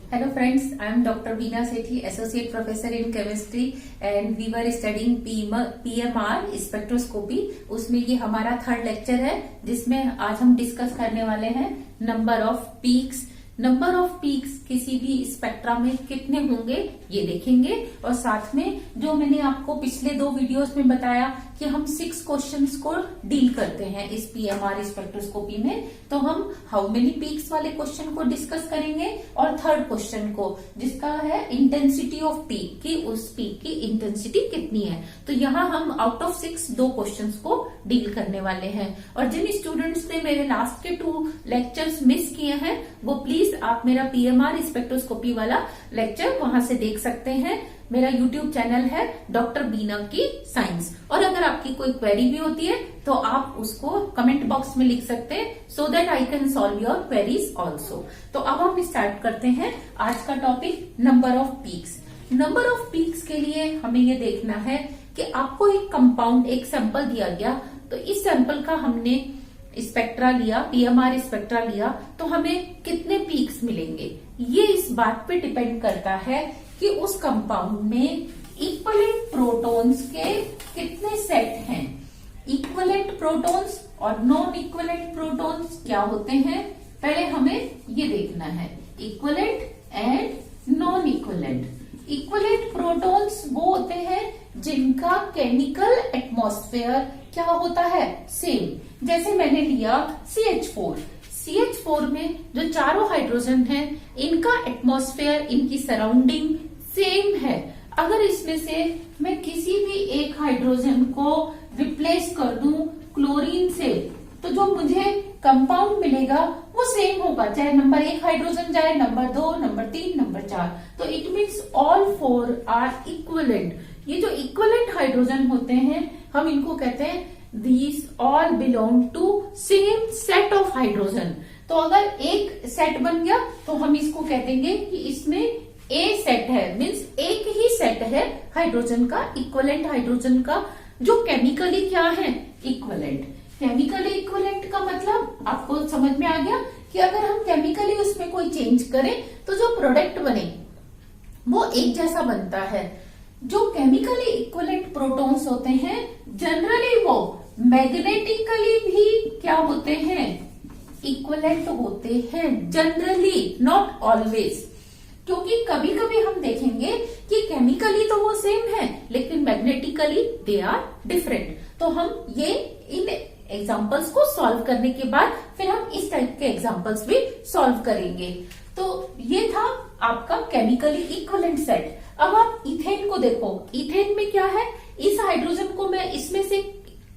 Hello friends, I am Dr. Veena Sethi, Associate Professor in Chemistry and we were studying PMR spectroscopy। उसमें ये हमारा third lecture है जिसमें आज हम डिस्कस करने वाले हैं number of peaks. Number of peaks किसी भी स्पेक्ट्रा में कितने होंगे ये देखेंगे और साथ में जो मैंने आपको पिछले दो वीडियोस में बताया कि हम 6 क्वेश्चंस को डील करते हैं इस पीएमआर स्पेक्ट्रोस्कोपी में, तो हम हाउ मेनी पीक्स वाले क्वेश्चन को डिस्कस करेंगे और थर्ड क्वेश्चन को जिसका है इंटेंसिटी ऑफ पीक की उस पीक की इंटेंसिटी कितनी है। तो यहाँ हम आउट ऑफ 6 दो क्वेश्चंस को डील करने वाले हैं। और जिन स्टूडेंट्स ने मेरे लास्ट के 2 लेक्चर्स मिस किए हैं वो प्लीज आप मेरा पीएमआर स्पेक्ट्रोस्कोपी वाला लेक्चर वहां से देख सकते हैं। मेरा यूट्यूब चैनल है डॉक्टर बीना की साइंस। और अगर आपकी कोई क्वेरी भी होती है तो आप उसको कमेंट बॉक्स में लिख सकते हैं so that I can solve your queries also. तो अब हम स्टार्ट करते हैं आज का topic number of peaks. Number of peaks के लिए हमें ये देखना है कि आपको एक कंपाउंड एक सैंपल दिया गया, तो इस सैंपल का हमने स्पेक्ट्रा लिया, पीएमआर स्पेक्ट्रा लिया, तो हमें कितने पीक्स मिलेंगे ये इस बात पे डिपेंड करता है कि उस कंपाउंड में इक्विवेलेंट प्रोटॉन्स के कितने सेट हैं। इक्विवेलेंट प्रोटॉन्स और नॉन इक्विवेलेंट प्रोटॉन्स क्या होते हैं पहले हमें ये देखना है, equivalent and non equivalent. Equivalent protons वो होते हैं जिनका केमिकल एटमॉस्फेयर क्या होता है सेम। जैसे मैंने लिया CH4 में जो चारों हाइड्रोजन हैं इनका एटमॉस्फेयर, इनकी सराउंडिंग सेम है। अगर इसमें से मैं किसी भी एक हाइड्रोजन को रिप्लेस कर दूं क्लोरीन से तो जो मुझे कंपाउंड मिलेगा वो सेम होगा, चाहे नंबर 1 हाइड्रोजन जाए, नंबर 2, नंबर 3, नंबर 4। तो it means all 4 are equivalent. ये जो इक्विवेलेंट हाइड्रोजन होते हैं हम इनको कहते हैं these all belong to same set of hydrogen. तो अगर एक सेट बन गया तो हम इसको कह देंगे कि इसमें A सेट है, मीन्स एक ही सेट है हाइड्रोजन का, इक्विवेलेंट हाइड्रोजन का, जो केमिकली क्या है इक्विवेलेंट। केमिकली इक्विवेलेंट का मतलब आपको समझ में आ गया कि अगर हम केमिकली उसमें कोई चेंज करें तो जो प्रोडक्ट बने वो एक जैसा बनता है। जो केमिकली इक्विवेलेंट प्रोटॉन्स होते हैं जनरली वो मैग्नेटिकली भी क्या होते हैं इक्विवेलेंट होते हैं, जनरली नॉट ऑलवेज। क्योंकि कभी कभी हम देखेंगे कि केमिकली तो वो सेम है लेकिन मैग्नेटिकली दे आर डिफरेंट। तो हम ये इन एग्जांपल्स को सॉल्व करने के बाद फिर हम इस टाइप के एग्जांपल्स भी सॉल्व करेंगे। तो ये था आपका केमिकली इक्विवेलेंट सेट। अब आप इथेन को देखो, इथेन में क्या है, इस हाइड्रोजन को मैं इसमें से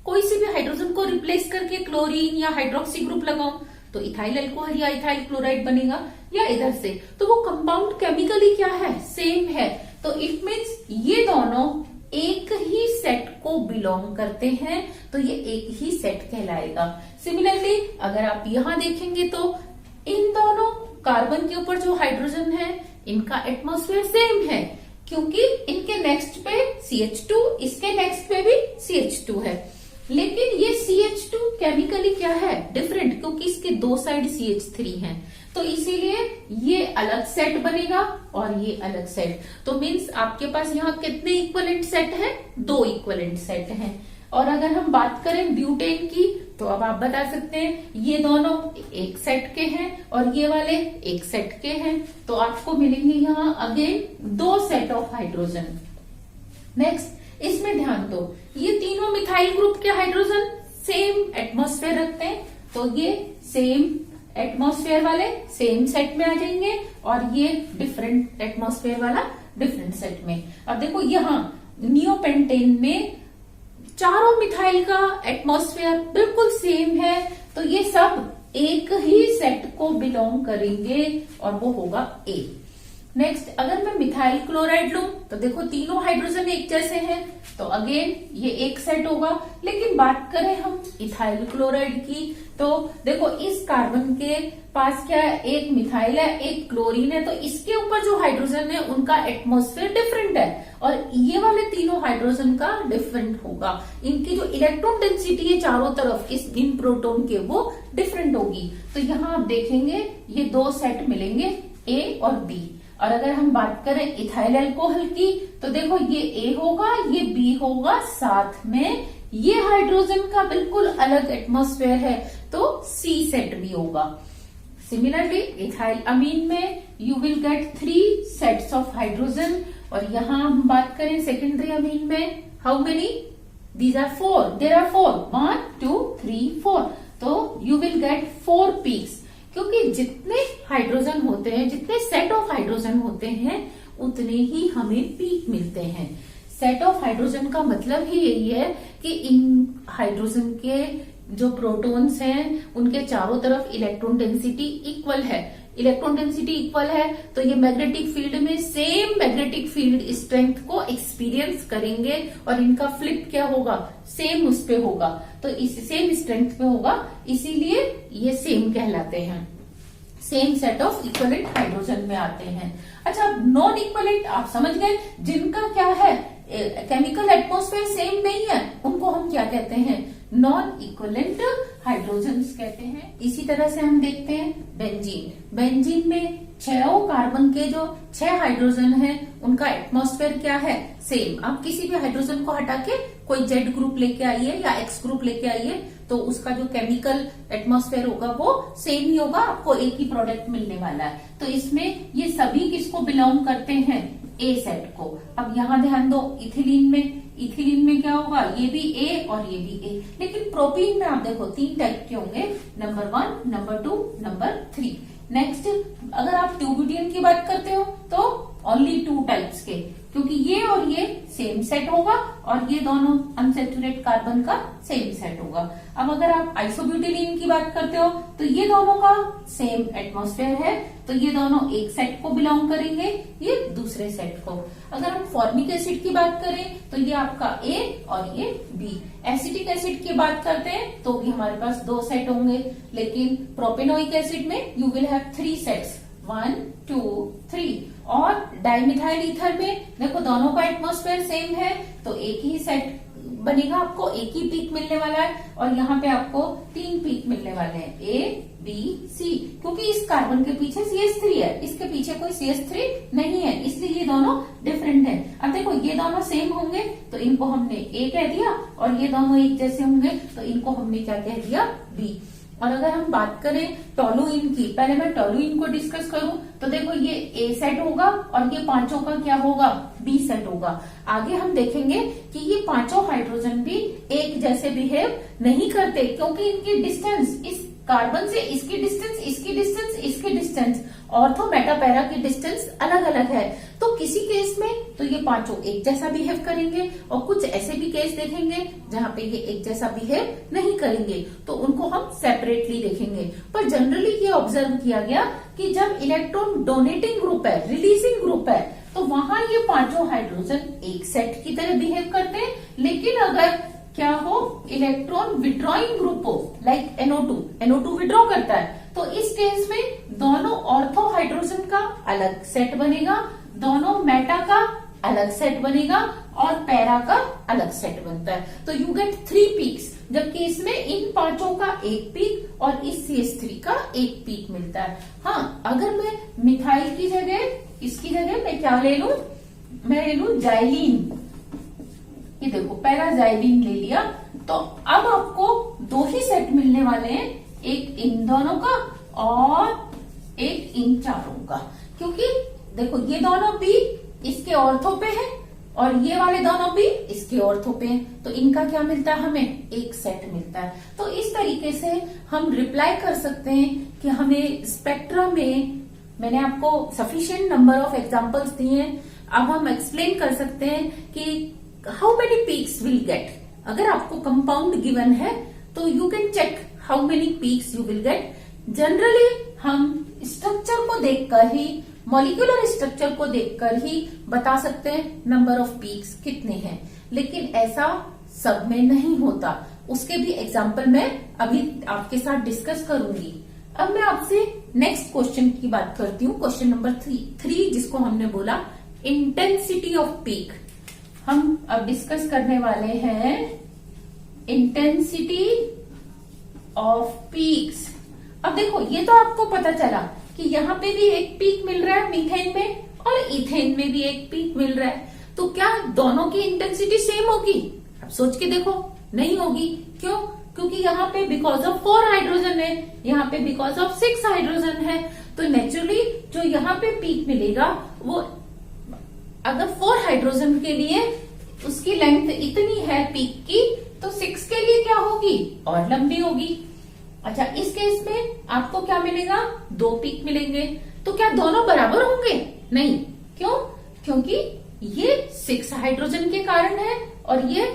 कोई से भी हाइड्रोजन को रिप्लेस करके क्लोरीन या हाइड्रोक्सी ग्रुप लगाऊं तो इथाइल अल्कोहल या इथाइल क्लोराइड बनेगा, या इधर से तो वो कंपाउंड केमिकली क्या है सेम है। तो इट मीन्स ये दोनों एक ही सेट को बिलोंग करते हैं, तो ये एक ही सेट कहलाएगा। सिमिलरली अगर आप यहां देखेंगे तो इन दोनों कार्बन के ऊपर जो हाइड्रोजन है इनका एटमॉस्फेयर सेम है, क्योंकि इनके नेक्स्ट पे CH2, इसके नेक्स्ट पे भी CH2 है। लेकिन ये CH2 केमिकली क्या है डिफरेंट, क्योंकि इसके 2 साइड CH3 हैं, तो इसीलिए ये अलग सेट बनेगा और ये अलग सेट। तो मीन्स आपके पास यहाँ कितने इक्विवेलेंट सेट है, 2 इक्विवेलेंट सेट हैं। और अगर हम बात करें ब्यूटेन की तो अब आप बता सकते हैं ये दोनों एक सेट के हैं और ये वाले एक सेट के हैं, तो आपको मिलेंगे यहाँ again 2 set of hydrogen. Next इसमें ध्यान दो, ये तीनों मिथाइल ग्रुप के हाइड्रोजन सेम एटमॉस्फेयर रखते हैं, तो ये सेम एटमॉस्फेयर वाले सेम सेट में आ जाएंगे और ये डिफरेंट एटमॉस्फेयर वाला डिफरेंट सेट में। अब देखो यहाँ नियोपेंटेन में चारों मिथाइल का एटमॉस्फेयर बिल्कुल सेम है, तो ये सब एक ही सेट को बिलोंग करेंगे और वो होगा A। नेक्स्ट अगर मैं मिथाइल क्लोराइड लूं तो देखो तीनों हाइड्रोजन एक जैसे हैं, तो अगेन ये एक सेट होगा। लेकिन बात करें हम इथाइल क्लोराइड की तो देखो इस कार्बन के पास क्या है, एक मिथाइल है एक क्लोरीन है, तो इसके ऊपर जो हाइड्रोजन है उनका एटमॉस्फेयर डिफरेंट है और ये वाले तीनों हाइड्रोजन का डिफरेंट होगा। इनकी जो इलेक्ट्रॉन डेंसिटी है चारों तरफ इस इन प्रोटॉन के वो डिफरेंट होगी। तो यहाँ आप देखेंगे ये 2 सेट मिलेंगे A और B। और अगर हम बात करें इथाइल अल्कोहल की तो देखो ये ए होगा, ये बी होगा, साथ में ये हाइड्रोजन का बिल्कुल अलग एटमॉस्फेयर है तो सी सेट भी होगा। सिमिलरली इथाइल अमीन में you will get 3 sets of hydrogen, और यहां हम बात करें सेकेंडरी अमीन में how many, these are 4, there are 4, 1 2 3 4, तो यू विल गेट 4 पीक्स, क्योंकि जितने हाइड्रोजन होते हैं, जितने सेट ऑफ हाइड्रोजन होते हैं उतने ही हमें पीक मिलते हैं। सेट ऑफ हाइड्रोजन का मतलब ही यही है कि इन हाइड्रोजन के जो प्रोटॉन्स हैं उनके चारों तरफ इलेक्ट्रॉन डेंसिटी इक्वल है। इलेक्ट्रॉन डेंसिटी इक्वल है तो ये मैग्नेटिक फील्ड में सेम मैग्नेटिक फील्ड स्ट्रेंथ को एक्सपीरियंस करेंगे और इनका फ्लिप क्या होगा, सेम उस पे होगा, तो इस सेम स्ट्रेंथ पे होगा, इसीलिए ये सेम कहलाते हैं, same set of equivalent hydrogen में आते हैं। अच्छा, नॉन इक्वलेंट आप समझ गए, जिनका क्या है केमिकल एटमॉस्फेयर सेम नहीं है उनको हम क्या कहते हैं, नॉन इक्वलेंट हाइड्रोजन्स कहते हैं। इसी तरह से हम देखते हैं बेंजीन। बेंजीन में 6 कार्बन के जो 6 हाइड्रोजन हैं उनका एटमॉस्फेयर क्या है, सेम। आप किसी भी हाइड्रोजन को हटा के कोई जेड ग्रुप लेके आइए या एक्स ग्रुप लेके आइए तो उसका जो केमिकल एटमॉस्फेयर होगा वो सेम ही होगा, आपको एक ही प्रोडक्ट मिलने वाला है। तो इसमें ये सभी किसको बिलोंग करते हैं, ए सेट को। अब यहाँ ध्यान दो, इथिलीन में क्या होगा, ये भी ए और ये भी ए, लेकिन प्रोपीन में आप देखो 3 टाइप के होंगे, नंबर 1, नंबर 2, नंबर 3। नेक्स्ट, अगर आप ट्यूबिडियन की बात करते हो तो ओनली 2 टाइप्स के, क्योंकि ये और ये सेम सेट होगा और ये दोनों अनसैचुरेट कार्बन का सेम सेट होगा। अब अगर आप आइसोब्यूटिलीन की बात करते हो तो ये दोनों का सेम एटमॉस्फेयर है तो ये दोनों एक सेट को बिलोंग करेंगे, ये दूसरे सेट को। अगर हम फॉर्मिक एसिड की बात करें तो ये आपका ए और ये बी। एसिटिक एसिड की बात करते हैं तो भी हमारे पास 2 सेट होंगे, लेकिन प्रोपेनोइक एसिड में यू विल हैव 3 सेट्स, 1 2 3। और डाइमिथाइल ईथर में देखो दोनों का एटमॉस्फेयर सेम है तो एक ही सेट बनेगा, आपको एक ही पीक मिलने वाला है, और यहाँ पे आपको 3 पीक मिलने वाले हैं, ए बी सी, क्योंकि इस कार्बन के पीछे CH3 है, इसके पीछे कोई CH3 नहीं है, इसलिए ये दोनों डिफरेंट है। अब देखो ये दोनों सेम होंगे तो इनको हमने ए कह दिया, और ये दोनों एक जैसे होंगे तो इनको हमने क्या कह दिया, बी। और अगर हम बात करें टोलुइन की, पहले मैं टोलुइन को डिस्कस करूं तो देखो ये ए सेट होगा और ये 5 का क्या होगा, बी सेट होगा। आगे हम देखेंगे कि ये 5 हाइड्रोजन भी एक जैसे बिहेव नहीं करते, क्योंकि इनकी डिस्टेंस, इस कार्बन से इसकी डिस्टेंस, इसकी डिस्टेंस, इसकी डिस्टेंस, ऑर्थो मेटा पैरा की डिस्टेंस अलग अलग है। तो किसी केस में तो ये 5 एक जैसा बिहेव करेंगे और कुछ ऐसे भी केस देखेंगे जहां पे ये एक जैसा बिहेव नहीं करेंगे, तो उनको हम सेपरेटली देखेंगे। पर जनरली ये ऑब्जर्व किया गया कि जब इलेक्ट्रॉन डोनेटिंग ग्रुप है, रिलीजिंग ग्रुप है, तो वहां ये 5 हाइड्रोजन एक सेट की तरह बिहेव करते हैं, लेकिन अगर क्या हो, इलेक्ट्रॉन विड्रॉइंग ग्रुप हो, लाइक NO2 विड्रॉ करता है, तो इस केस में दोनों ऑर्थो हाइड्रोजन का अलग सेट बनेगा, दोनों मेटा का अलग सेट बनेगा और पैरा का अलग सेट बनता है। तो यू गेट 3 पीक्स, जबकि इसमें इन 5 का एक पीक और इस CH3 का एक पीक मिलता है। हाँ, अगर मैं मिथाइल की जगह, इसकी जगह मैं क्या ले लूं, मैं ले लूं जाइलीन, ये देखो पैराजाइलिन ले लिया, तो अब आपको 2 ही सेट मिलने वाले हैं, एक इन दोनों का और एक इन चारों का, क्योंकि देखो ये दोनों भी इसके ऑर्थो पे है और ये वाले दोनों भी इसके ऑर्थो पे हैं, तो इनका क्या मिलता है, हमें एक सेट मिलता है। तो इस तरीके से हम रिप्लाई कर सकते हैं कि हमें स्पेक्ट्रम में, मैंने आपको सफिशिएंट नंबर ऑफ एग्जांपल्स दिए हैं, अब हम एक्सप्लेन कर सकते हैं कि how many peaks will get. अगर आपको कंपाउंड गिवन है तो you can check how many peaks you will get. Generally हम स्ट्रक्चर को देखकर ही, मॉलिक्यूलर स्ट्रक्चर को देखकर ही बता सकते हैं नंबर ऑफ पीक्स कितने हैं, लेकिन ऐसा सब में नहीं होता। उसके भी एग्जाम्पल मैं अभी आपके साथ डिस्कस करूंगी। अब मैं आपसे नेक्स्ट क्वेश्चन की बात करती हूँ, क्वेश्चन नंबर 3, जिसको हमने बोला इंटेंसिटी ऑफ पीक। हम अब डिस्कस करने वाले हैं इंटेंसिटी ऑफ पीक्स। अब देखो ये तो आपको पता चला कि यहाँ पे भी एक पीक मिल रहा है मीथेन में और इथेन में भी एक पीक मिल रहा है। तो क्या दोनों की इंटेंसिटी सेम होगी? अब सोच के देखो, नहीं होगी। क्यों? क्योंकि यहाँ पे बिकॉज ऑफ 4 हाइड्रोजन है, यहाँ पे बिकॉज ऑफ 6 हाइड्रोजन है। तो नेचुरली जो यहाँ पे पीक मिलेगा वो अगर 4 हाइड्रोजन के लिए उसकी लेंथ इतनी है पीक की, तो 6 के लिए क्या होगी? और लंबी होगी। अच्छा, इस केस में आपको क्या मिलेगा? 2 पीक मिलेंगे। तो क्या दोनों बराबर होंगे? नहीं। क्यों? क्योंकि ये 6 हाइड्रोजन के कारण है और ये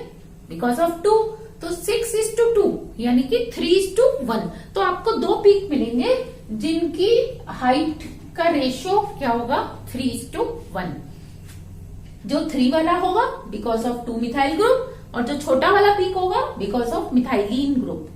बिकॉज ऑफ 2। तो 6:2 यानी कि 3:1। तो आपको 2 पीक मिलेंगे जिनकी हाइट का रेशियो क्या होगा? 3:1। जो 3 वाला होगा बिकॉज ऑफ 2 मिथाइल ग्रुप और जो छोटा वाला पीक होगा because of methylene group.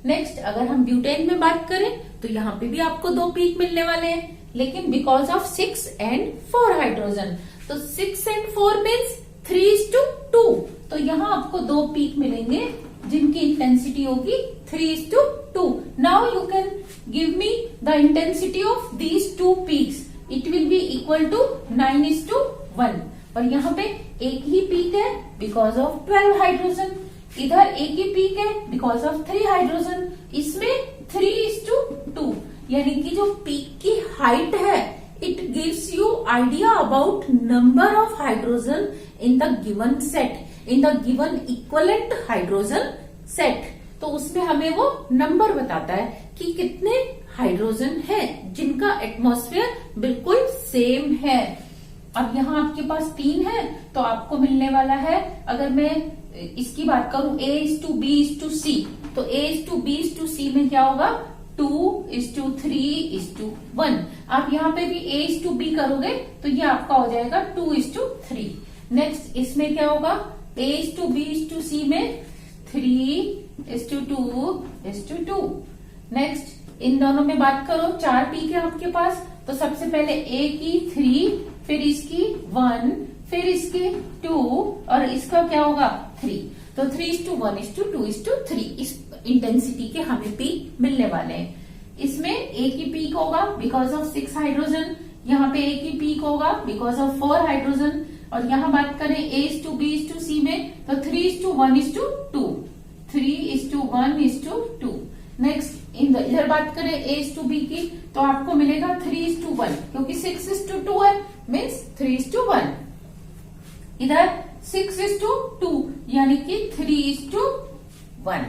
Next, अगर हम ब्यूटेन में बात करें तो यहाँ पे भी आपको 2 पीक मिलने वाले हैं, लेकिन बिकॉज ऑफ 6 and 4 हाइड्रोजन। तो 6 and 4 मीन्स 3:2। तो यहाँ आपको 2 पीक मिलेंगे जिनकी इंटेंसिटी होगी 3:2। Now you can give me the intensity of these 2 peaks. It will be equal to 9:1। और यहाँ पे एक ही पीक है बिकॉज ऑफ 12 हाइड्रोजन, इधर एक ही पीक है बिकॉज ऑफ 3 हाइड्रोजन। इसमें 3:2 यानी कि जो पीक की हाइट है it gives you idea about number of hydrogen in the given set, in the given equivalent hydrogen set. तो उसमें हमें वो नंबर बताता है कि कितने हाइड्रोजन है जिनका एटमॉस्फेयर बिल्कुल सेम है। अब यहाँ आपके पास 3 है तो आपको मिलने वाला है, अगर मैं इसकी बात करूं A:B:C, तो A:B:C में क्या होगा? 2:3:1। आप यहाँ पे भी A:B करोगे तो ये आपका हो जाएगा 2:3। नेक्स्ट, इसमें क्या होगा? A:B:C में 3:2:2। नेक्स्ट, इन दोनों में बात करो, 4 पीक है आपके पास। तो सबसे पहले A की 3, फिर इसकी 1, फिर इसके 2 और इसका क्या होगा? 3। तो 3:1:2:3 इस इंटेंसिटी के हमें पीक मिलने वाले हैं। इसमें A की पीक होगा बिकॉज ऑफ 6 हाइड्रोजन, यहाँ पे A की पीक होगा बिकॉज ऑफ 4 हाइड्रोजन। और यहाँ बात करें A:B:C में तो 3:1:2, 3:1:2। नेक्स्ट, इधर बात करें A:B की तो आपको मिलेगा 3:1, क्योंकि 6:2 है मीन्स 3:1। इधर 6:2 यानी कि 3:1।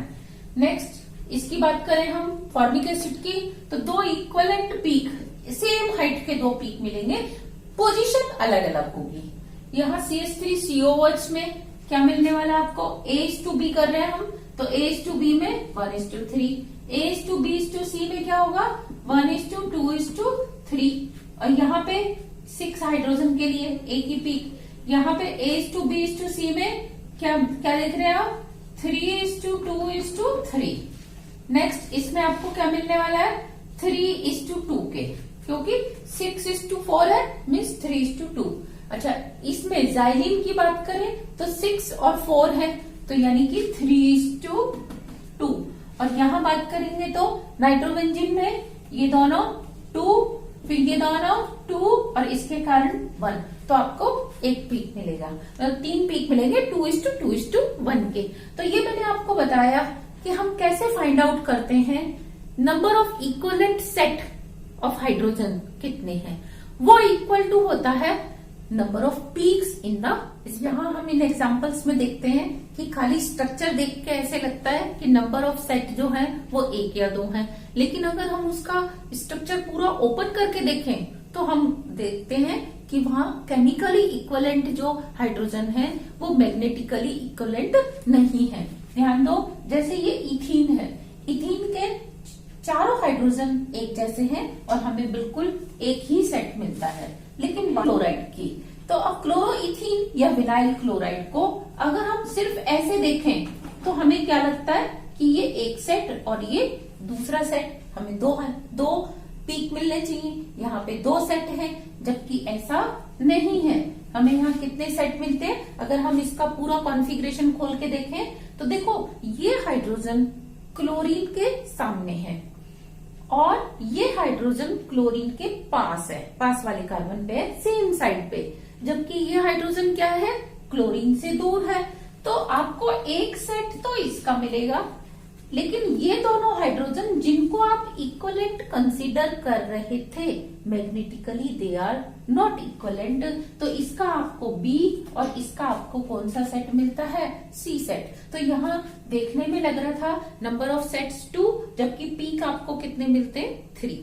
नेक्स्ट, इसकी बात करें हम फॉर्मिक एसिड की तो 2 इक्वलेंट पीक, सेम हाइट के 2 पीक मिलेंगे, पोजीशन अलग अलग होगी। यहाँ CH3COOH में क्या मिलने वाला है आपको? A:B कर रहे हैं हम तो A:B में 1:3। A:B:C में क्या होगा? 1:2:3। और यहाँ पे 6 हाइड्रोजन के लिए एक ही पीक। यहाँ पे A:B:C में क्या लिख रहे हैं आप? 3:2:3। नेक्स्ट, इसमें आपको क्या मिलने वाला है? 3:2 के, क्योंकि 6:4 है मीन्स 3:2। अच्छा, इसमें जाइलिन की बात करें तो 6 और 4 है तो यानी कि 3:2। और यहाँ बात करेंगे तो नाइट्रोबेंजीन में ये दोनों 2, फिर ये दोनों 2 और इसके कारण 1। तो आपको एक पीक मिलेगा, मतलब 3 पीक मिलेंगे 2:2:1 के। तो ये मैंने आपको बताया कि हम कैसे फाइंड आउट करते हैं number of equivalent set of hydrogen कितने हैं। वो इक्वल टू होता है number of peaks in the. यहाँ हम इन एग्जांपल्स में देखते हैं कि खाली स्ट्रक्चर देख के ऐसे लगता है कि नंबर ऑफ सेट जो है वो 1 या 2 है, लेकिन अगर हम उसका स्ट्रक्चर पूरा ओपन करके देखें तो हम देखते हैं कि वहाँ केमिकली इक्वलेंट जो हाइड्रोजन है वो मैग्नेटिकली इक्वलेंट नहीं है। ध्यान दो, जैसे ये इथीन है, इथीन के चारों हाइड्रोजन एक जैसे हैं और हमें बिल्कुल एक ही सेट मिलता है, लेकिन क्लोराइड की तो अब क्लोरोइथीन या विनाइल क्लोराइड को अगर हम सिर्फ ऐसे देखें तो हमें क्या लगता है कि ये एक सेट और ये दूसरा सेट, हमें दो पीक मिलने चाहिए, यहाँ पे 2 सेट हैं, जबकि ऐसा नहीं है। हमें यहाँ कितने सेट मिलते हैं? अगर हम इसका पूरा कॉन्फ़िगरेशन खोल के देखें तो देखो ये हाइड्रोजन क्लोरीन के सामने है और ये हाइड्रोजन क्लोरीन के पास है, पास वाले कार्बन पे है, सेम साइड पे, जबकि ये हाइड्रोजन क्या है, क्लोरीन से दूर है। तो आपको एक सेट तो इसका मिलेगा, लेकिन ये दोनों हाइड्रोजन जिनको आप इक्वलेंट कंसीडर कर रहे थे, magnetically they are not equivalent. तो इसका आपको बी और इसका आपको कौन सा सेट मिलता है, सी सेट। तो यहाँ देखने में लग रहा था नंबर ऑफ सेट्स 2, जबकि पी का आपको कितने मिलते, 3।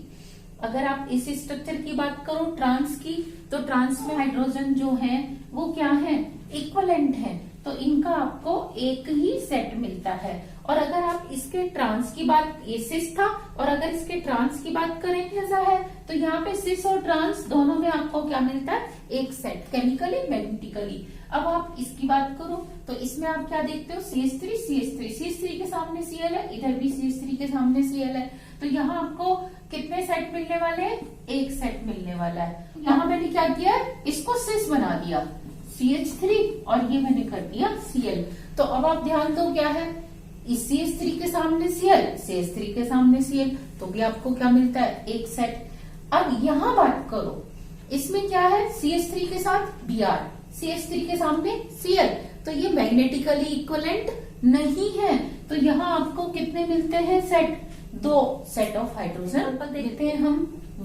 अगर आप इस स्ट्रक्चर की बात करो ट्रांस की, तो ट्रांस में हाइड्रोजन जो है वो क्या है, इक्वलेंट है, तो इनका आपको एक ही सेट मिलता है। और अगर आप इसके ट्रांस की बात, ये सिस था, और अगर इसके ट्रांस की बात करें ऐसा है, तो यहाँ पे सिस और ट्रांस दोनों में आपको क्या मिलता है, एक सेट, केमिकली मैग्नेटिकली। अब आप इसकी बात करो तो इसमें आप क्या देखते हो, CH3 CH3 CH3 के सामने Cl है, इधर भी CH3 के सामने Cl है, तो यहाँ आपको कितने सेट मिलने वाले हैं, एक सेट मिलने वाला है। यहाँ मैंने क्या किया, इसको सिस बना दिया, CH3 और ये मैंने कर दिया Cl। तो अब आप ध्यान दो क्या है, इस CH3 के सामने Cl, CH3 के सामने Cl, तो भी आपको क्या मिलता है, एक सेट। अब यहाँ बात करो, इसमें क्या है, CH3 के साथ Br, CH3 के सामने Cl, तो ये मैग्नेटिकली इक्वलेंट नहीं है। तो यहाँ आपको कितने मिलते हैं सेट, 2 सेट ऑफ हाइड्रोजन। देखते हैं हम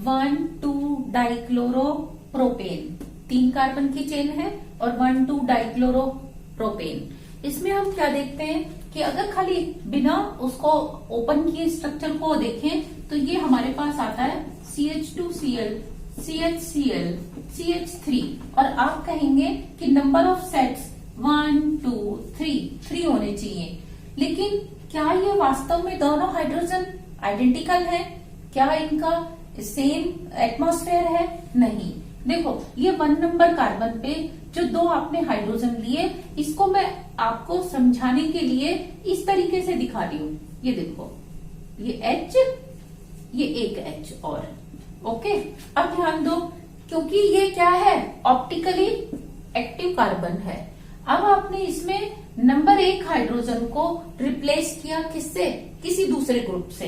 1 2 डाइक्लोरोप्रोपेन, 3 कार्बन की चेन है और 1 2 डाइक्लोरोप्रोपेन। इसमें हम क्या देखते हैं कि अगर खाली बिना उसको ओपन किए स्ट्रक्चर को देखें तो ये हमारे पास आता है CH2Cl CHCl CH3, और आप कहेंगे कि नंबर ऑफ सेट्स 1 2 3 होने चाहिए। लेकिन क्या ये वास्तव में दोनों हाइड्रोजन आइडेंटिकल है, क्या इनका सेम एटमॉस्फेयर है, नहीं। देखो ये 1 नंबर कार्बन पे जो 2 आपने हाइड्रोजन लिए, इसको मैं आपको समझाने के लिए इस तरीके से दिखा रही हूँ। ये देखो, ये H, ये एक H और, ओके। अब ध्यान दो, क्योंकि ये क्या है, ऑप्टिकली एक्टिव कार्बन है। अब आपने इसमें नंबर 1 हाइड्रोजन को रिप्लेस किया किससे, किसी दूसरे ग्रुप से,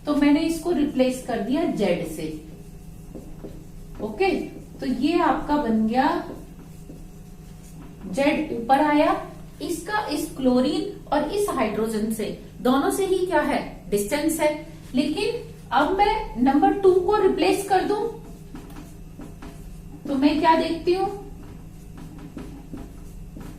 तो मैंने इसको रिप्लेस कर दिया Z से, ओके। तो ये आपका बन गया Z, ऊपर आया, इसका इस क्लोरीन और इस हाइड्रोजन से, दोनों से ही क्या है, डिस्टेंस है। लेकिन अब मैं नंबर 2 को रिप्लेस कर दूं तो मैं क्या देखती हूं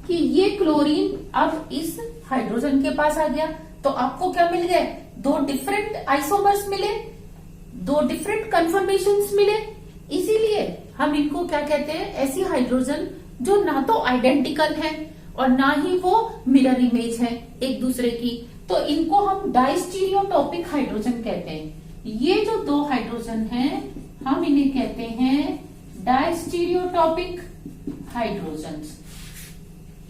कि ये क्लोरीन अब इस हाइड्रोजन के पास आ गया। तो आपको क्या मिल गए, 2 डिफरेंट आइसोमर्स मिले, 2 डिफरेंट कन्फर्मेशंस मिले। इसीलिए हम इनको क्या कहते हैं, ऐसी हाइड्रोजन जो ना तो आइडेंटिकल है और ना ही वो मिरर इमेज है एक दूसरे की, तो इनको हम डाइस्टीरियोटॉपिक हाइड्रोजन कहते हैं। ये जो 2 हाइड्रोजन हैं, हम इन्हें कहते हैं डाइस्टीरियोटॉपिक हाइड्रोजन,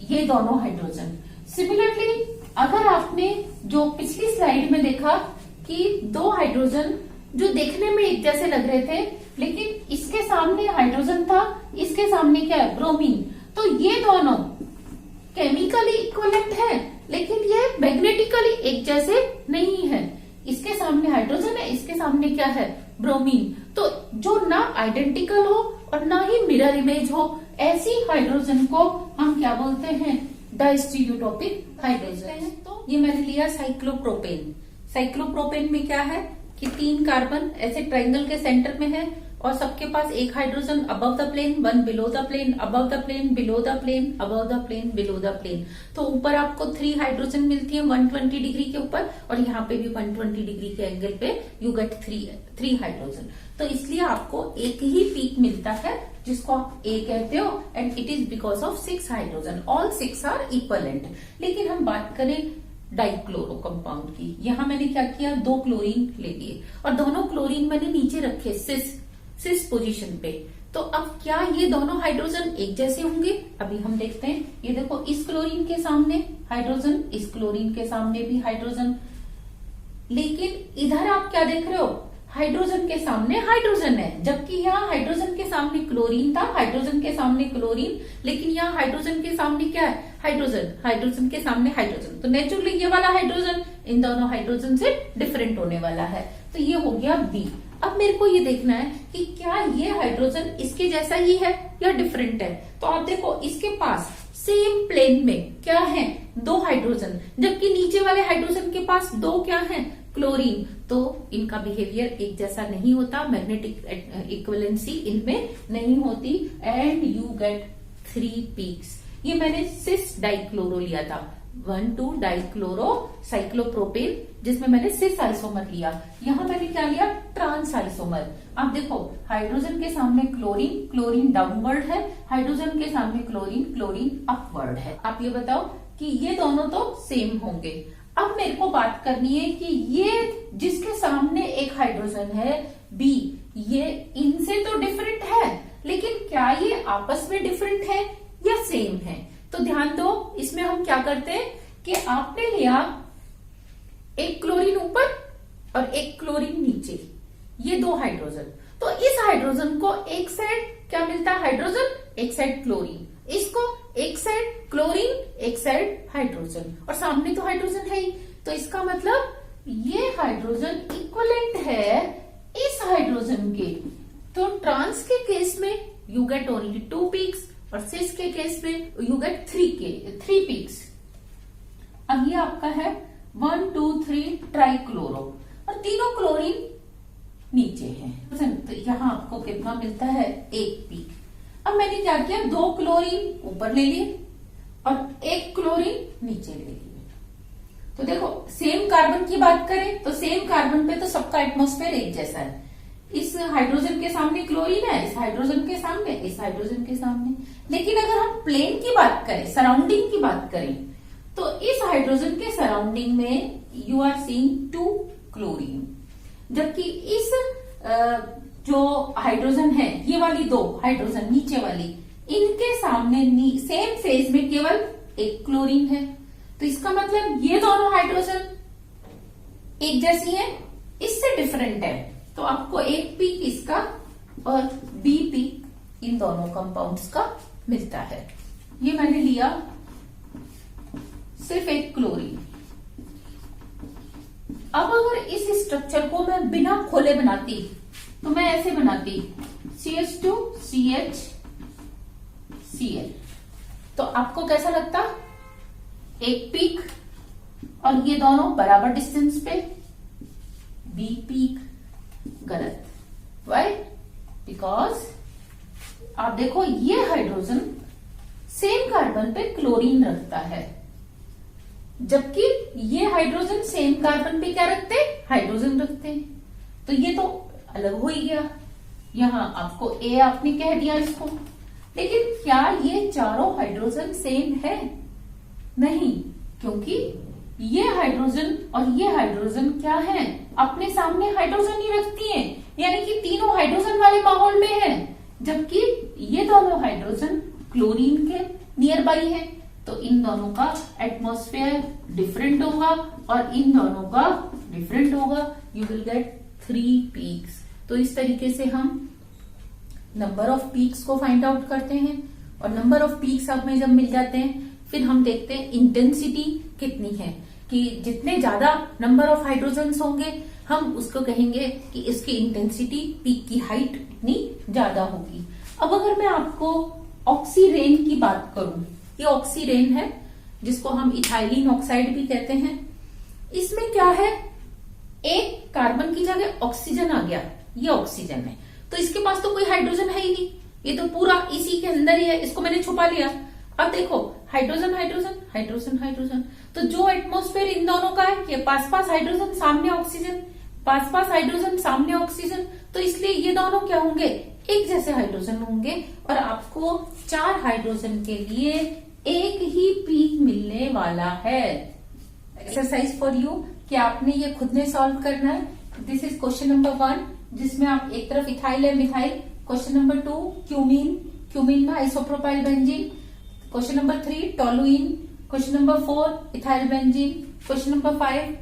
ये दोनों हाइड्रोजन। सिमिलरली अगर आपने जो पिछली स्लाइड में देखा कि 2 हाइड्रोजन जो देखने में एक जैसे लग रहे थे, लेकिन इसके सामने हाइड्रोजन था, इसके सामने क्या है, ब्रोमीन, तो ये दोनों केमिकली इक्विवेलेंट है, लेकिन ये मैग्नेटिकली एक जैसे नहीं है। इसके सामने हाइड्रोजन है, इसके सामने क्या है, ब्रोमीन। तो जो ना आइडेंटिकल हो और ना ही मिरर इमेज हो, ऐसी हाइड्रोजन को हम क्या बोलते हैं, डाइस्टीरियोटॉपिक हाइड्रोजन। तो ये मैंने लिया साइक्लोप्रोपेन। साइक्लोप्रोपेन में क्या है कि 3 कार्बन ऐसे ट्रायंगल के सेंटर में है और सबके पास एक hydrogen above the plane, 1 below the plane, above the plane, below the plane, above the plane, below the plane. तो ऊपर आपको 3 हाइड्रोजन मिलती है 120 डिग्री के ऊपर, और यहाँ पे भी 120 डिग्री के एंगल पे यू गेट 3 हाइड्रोजन। तो इसलिए आपको एक ही पीक मिलता है जिसको आप A कहते हो, and it is because of 6 hydrogen, all 6 are equivalent. लेकिन हम बात करें डाइक्लोरो कंपाउंड की, यहाँ मैंने क्या किया, 2 क्लोरीन ले लिए और दोनों क्लोरीन मैंने नीचे रखे सिस पोजीशन पे। तो अब क्या ये दोनों हाइड्रोजन एक जैसे होंगे, अभी हम देखते हैं। ये देखो, इस क्लोरीन के सामने हाइड्रोजन, इस क्लोरीन के सामने भी हाइड्रोजन, लेकिन इधर आप क्या देख रहे हो, हाइड्रोजन के सामने हाइड्रोजन है, जबकि यहाँ हाइड्रोजन के सामने क्लोरीन था, हाइड्रोजन के सामने क्लोरीन, लेकिन यहाँ हाइड्रोजन के सामने क्या है, हाइड्रोजन, हाइड्रोजन के सामने हाइड्रोजन। तो नेचुरली ये वाला हाइड्रोजन इन दोनों हाइड्रोजन से डिफरेंट होने वाला है। तो ये हो गया बी। अब मेरे को ये देखना है कि क्या ये हाइड्रोजन इसके जैसा ही है या डिफरेंट है। तो आप देखो इसके पास सेम प्लेन में क्या है, 2 हाइड्रोजन, जबकि नीचे वाले हाइड्रोजन के पास 2 क्या है, क्लोरीन। तो इनका बिहेवियर एक जैसा नहीं होता, मैग्नेटिक इक्विवेलेंसी इनमें नहीं होती, एंड यू गेट 3 पीक्स। ये मैंने सिस डाइक्लोरो लिया था, 1,2 डाइक्लोरो साइक्लोप्रोपेन, जिसमें मैंने सिस आइसोमर लिया। यहां मैंने क्या लिया, ट्रांस आइसोमर। आप देखो हाइड्रोजन के सामने क्लोरीन, क्लोरीन डाउनवर्ड है, हाइड्रोजन के सामने क्लोरीन, क्लोरीन अपवर्ड है। आप ये बताओ कि ये दोनों तो सेम होंगे। अब मेरे को बात करनी है कि ये जिसके सामने एक हाइड्रोजन है बी, ये इनसे तो डिफरेंट है, लेकिन क्या ये आपस में डिफरेंट है या सेम है। तो ध्यान दो, इसमें हम क्या करते हैं कि आपने लिया एक क्लोरीन ऊपर और एक क्लोरीन नीचे, ये 2 हाइड्रोजन। तो इस हाइड्रोजन को एक साइड क्या मिलता है, हाइड्रोजन, एक साइड क्लोरीन, इसको एक साइड क्लोरीन, एक साइड हाइड्रोजन, और सामने तो हाइड्रोजन है ही। तो इसका मतलब ये हाइड्रोजन इक्विवेलेंट है इस हाइड्रोजन के। तो ट्रांस के केस में यू गेट ओनली 2 पीक्स, और सिस के केस में यू गेट 3 पीक्स। अब ये आपका है 1, 2, 3 ट्राइक्लोरो, और तीनों क्लोरीन नीचे हैं। तो यहां आपको कितना मिलता है, 1 पीक। अब मैंने क्या किया, 2 क्लोरीन ऊपर ले लिए और 1 क्लोरीन नीचे ले लिए। तो देखो सेम कार्बन की बात करें तो सेम कार्बन पे तो सबका एटमॉस्फेयर एक जैसा है। इस हाइड्रोजन के सामने क्लोरीन है, इस हाइड्रोजन के सामने, इस हाइड्रोजन के सामने। लेकिन अगर हम प्लेन की बात करें, सराउंडिंग की बात करें, तो इस हाइड्रोजन के सराउंडिंग में यू आर सीइंग 2 क्लोरीन, जबकि इस जो हाइड्रोजन है, ये वाली 2 हाइड्रोजन नीचे वाली, इनके सामने सेम फेज में केवल 1 क्लोरीन है। तो इसका मतलब ये दोनों हाइड्रोजन एक जैसी है, इससे डिफरेंट है। तो आपको 1 पीक इसका और बी पीक इन दोनों कंपाउंड्स का मिलता है। ये मैंने लिया सिर्फ 1 क्लोरीन। अब अगर इस स्ट्रक्चर को मैं बिना खोले बनाती तो मैं ऐसे बनाती CH2 CH Cl, तो आपको कैसा लगता, 1 पीक और ये दोनों बराबर डिस्टेंस पे, बी पीक। गलत, वाई, बिकॉज आप देखो ये हाइड्रोजन सेम कार्बन पे क्लोरीन रखता है, जबकि ये हाइड्रोजन सेम कार्बन पे क्या रखते हैं, हाइड्रोजन रखते हैं। तो ये तो अलग हो ही गया। यहां आपको ए आपने कह दिया इसको, लेकिन क्या ये चारों हाइड्रोजन सेम है, नहीं, क्योंकि ये हाइड्रोजन और ये हाइड्रोजन क्या है, अपने सामने हाइड्रोजन ही रखती हैं, यानी कि तीनों हाइड्रोजन वाले माहौल में है, जबकि ये दोनों हाइड्रोजन क्लोरीन के नियर बाई है। तो इन दोनों का एटमॉस्फेयर डिफरेंट होगा और इन दोनों का डिफरेंट होगा। You will get 3 peaks. तो इस तरीके से हम नंबर ऑफ पीक्स को फाइंड आउट करते हैं, और नंबर ऑफ पीक्स हमें जब मिल जाते हैं फिर हम देखते हैं इंटेंसिटी कितनी है, कि जितने ज्यादा नंबर ऑफ हाइड्रोजन्स होंगे हम उसको कहेंगे कि इसकी इंटेंसिटी, पीक की हाइट इतनी ज्यादा होगी। अब अगर मैं आपको ऑक्सीरेन की बात करूं, ये ऑक्सीरेन है जिसको हम इथाइलिन ऑक्साइड भी कहते हैं। इसमें क्या है, एक कार्बन की जगह ऑक्सीजन आ गया, ये ऑक्सीजन है, तो इसके पास तो कोई हाइड्रोजन है ही नहीं, ये तो पूरा इसी के अंदर ही है, इसको मैंने छुपा लिया। अब देखो हाइड्रोजन हाइड्रोजन हाइड्रोजन हाइड्रोजन, तो जो एटमॉस्फेयर इन दोनों का है, ये पास पास हाइड्रोजन सामने ऑक्सीजन, पास पास हाइड्रोजन सामने ऑक्सीजन, तो इसलिए ये दोनों क्या होंगे, एक जैसे हाइड्रोजन होंगे, और आपको 4 हाइड्रोजन के लिए एक ही पीक मिलने वाला है। एक्सरसाइज फॉर यू कि आपने ये खुद ने सॉल्व करना है। दिस इज क्वेश्चन नंबर 1, जिसमें आप एक तरफ इथाइल है, methyl. Question number 2 cumene, cumene ना isopropyl benzene. Question number 3 toluene. Question number 4 ethyl benzene. Question number 5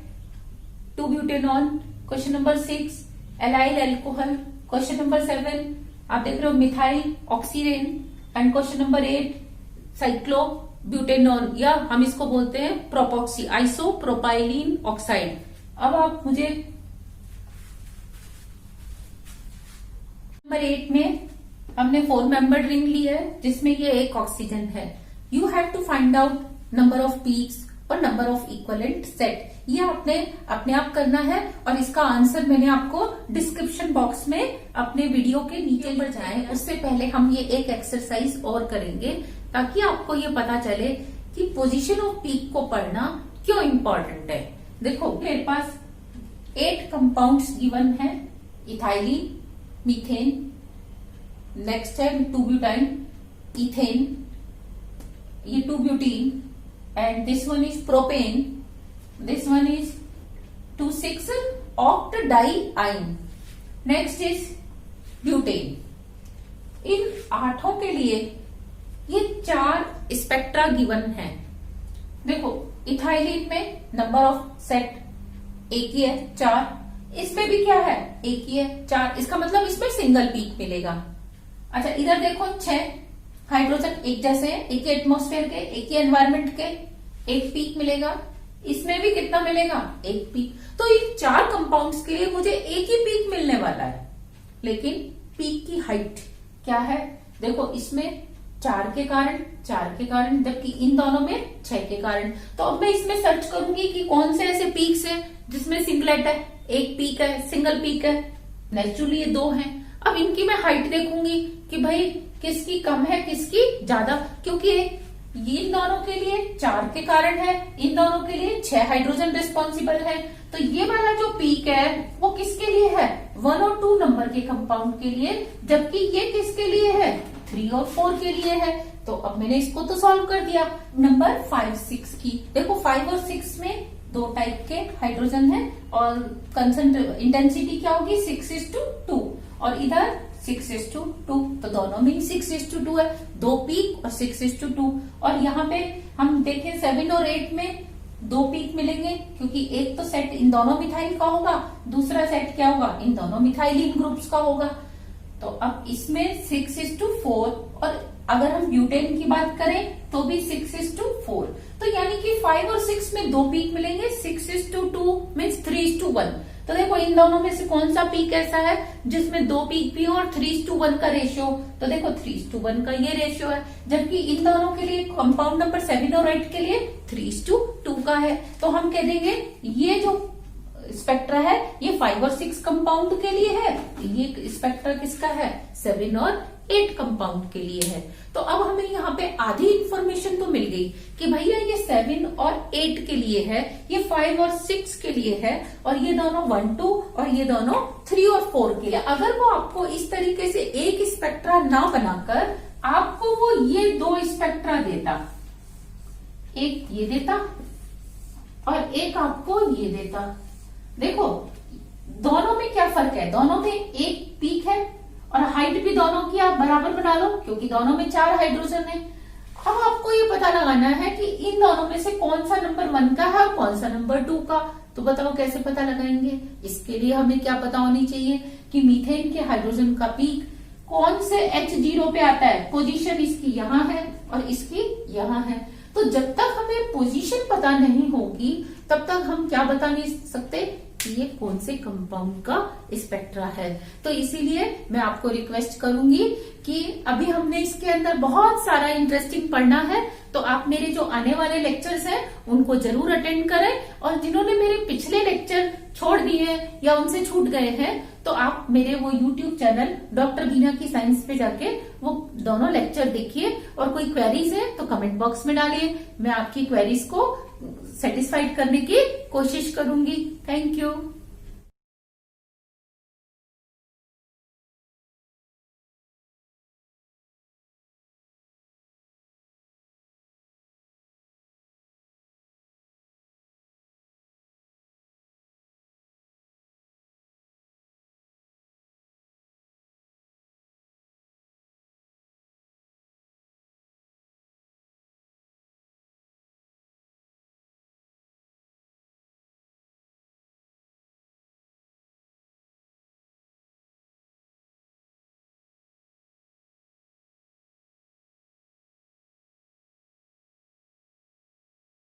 2 butanol. Question number 6 allyl alcohol. Question number 7 आप देख रहे हो methyl oxirane. And question number 8 cyclobutanol, या हम इसको बोलते हैं प्रोपॉक्सी आइसोप्रोपाइलिन ऑक्साइड। अब आप मुझे नंबर 8 में हमने 4 मेंबर्ड रिंग लिया है जिसमें ये एक ऑक्सीजन है। You have to find out number of peaks और नंबर ऑफ इक्विवेलेंट सेट। ये आपने अपने आप करना है और इसका आंसर मैंने आपको डिस्क्रिप्शन बॉक्स में अपने वीडियो के नीचे पर जाए। उससे पहले हम ये एक एक्सरसाइज और करेंगे ताकि आपको ये पता चले कि पोजीशन ऑफ पीक को पढ़ना क्यों इम्पोर्टेंट है। देखो मेरे पास 8 कंपाउंड्स गिवन है, इथाइलिन, मीथेन, नेक्स्ट है 2-ब्यूटाइन, इथेन, ये 2-ब्यूटीन, and this one is propane, this one is 2,6-octadiene, next is butane। इन 8 के लिए ये 4 स्पेक्ट्रा गिवन है। देखो इथाइलिन में नंबर ऑफ सेट एक ही है 4, इसमें भी क्या है एक ही है 4, इसका मतलब इसमें सिंगल पीक मिलेगा। अच्छा इधर देखो 6 हाइड्रोजन एक जैसे हैं, एक ही एटमॉस्फेयर के, एक ही एनवायरमेंट के, एक पीक मिलेगा। इसमें भी कितना मिलेगा एक पीक। तो इन 4 कंपाउंड्स के लिए मुझे एक ही पीक मिलने वाला है, लेकिन पीक की हाइट क्या है देखो इसमें 4 के कारण जबकि इन दोनों में 6 के कारण। तो अब मैं इसमें सर्च करूंगी कि कौन से ऐसे पीक्स है जिसमें सिंगलेट है, एक पीक है, सिंगल पीक है। नेचुरली ये 2 हैं। अब इनकी मैं हाइट देखूंगी कि भाई किसकी कम है किसकी ज्यादा, क्योंकि इन दोनों के लिए 4 के कारण है, इन दोनों के लिए 6 हाइड्रोजन रिस्पॉन्सिबल है। तो ये वाला जो पीक है वो किसके लिए है 1 और 2 नंबर के कंपाउंड के लिए, जबकि ये किसके लिए है 3 और 4 के लिए है। तो अब मैंने इसको तो सॉल्व कर दिया। नंबर 5-6 की देखो 5 और 6 में 2 टाइप के हाइड्रोजन है और इंटेंसिटी क्या होगी 6:2 और इधर 6:2, तो दोनों में 6:2 है, 2 पीक और 6:2। और यहाँ पे हम देखें 7 और 8 में 2 पीक मिलेंगे क्योंकि एक तो सेट इन दोनों मिथाइल का होगा, दूसरा सेट क्या होगा इन दोनों मिथाइलिन ग्रुप्स का होगा। तो अब इसमें 6:4 और अगर हम ब्यूटेन की बात करें तो भी 6:4। तो यानी कि 5 और 6 में 2 पीक मिलेंगे, 6:2 मीन्स 3:1। तो देखो इन दोनों में से कौन सा पीक ऐसा है जिसमें 2 पीक भी हो और 3:1 का रेशियो। तो देखो 3:1 का ये रेशियो है, जबकि इन दोनों के लिए कंपाउंड नंबर 7 और 8 के लिए 3:2 का है। तो हम कह देंगे ये जो स्पेक्ट्रा है ये 5 और 6 कंपाउंड के लिए है, ये स्पेक्ट्रा किसका है 7 और 8 कंपाउंड के लिए है। तो अब हमें यहाँ पे आधी इंफॉर्मेशन तो मिल गई कि भैया ये 7 और 8 के लिए है, ये 5 और 6 के लिए है, और ये दोनों 1, 2 और ये दोनों 3 और 4 के लिए। अगर वो आपको इस तरीके से एक स्पेक्ट्रा ना बनाकर आपको वो ये 2 स्पेक्ट्रा देता, एक ये देता और एक आपको ये देता, देखो दोनों में क्या फर्क है, दोनों में एक पीक है और हाइट भी दोनों की आप बराबर बना लो क्योंकि दोनों में 4 हाइड्रोजन है। अब आपको ये पता लगाना है कि इन दोनों में से कौन सा नंबर 1 का है और कौन सा नंबर 2 का। तो बताओ कैसे पता लगाएंगे। इसके लिए हमें क्या पता होनी चाहिए कि मीथेन के हाइड्रोजन का पीक कौन से H0 पे आता है, पोजीशन इसकी यहाँ है और इसकी यहाँ है। तो जब तक हमें पोजीशन पता नहीं होगी तब तक हम क्या बता नहीं सकते कि ये कौन से कंपाउंड का स्पेक्ट्रा है। तो इसीलिए मैं आपको रिक्वेस्ट करूंगी कि अभी हमने इसके अंदर बहुत सारा इंटरेस्टिंग पढ़ना है, तो आप मेरे जो आने वाले लेक्चर्स हैं उनको जरूर अटेंड करें, और जिन्होंने मेरे पिछले लेक्चर छोड़ दिए हैं या उनसे छूट गए हैं तो आप मेरे वो YouTube चैनल डॉक्टर बीना की साइंस पे जाके वो दोनों लेक्चर देखिए, और कोई क्वेरीज है तो कमेंट बॉक्स में डालिए, मैं आपकी क्वेरीज को सेटिस्फाइड करने की कोशिश करूंगी। Thank you.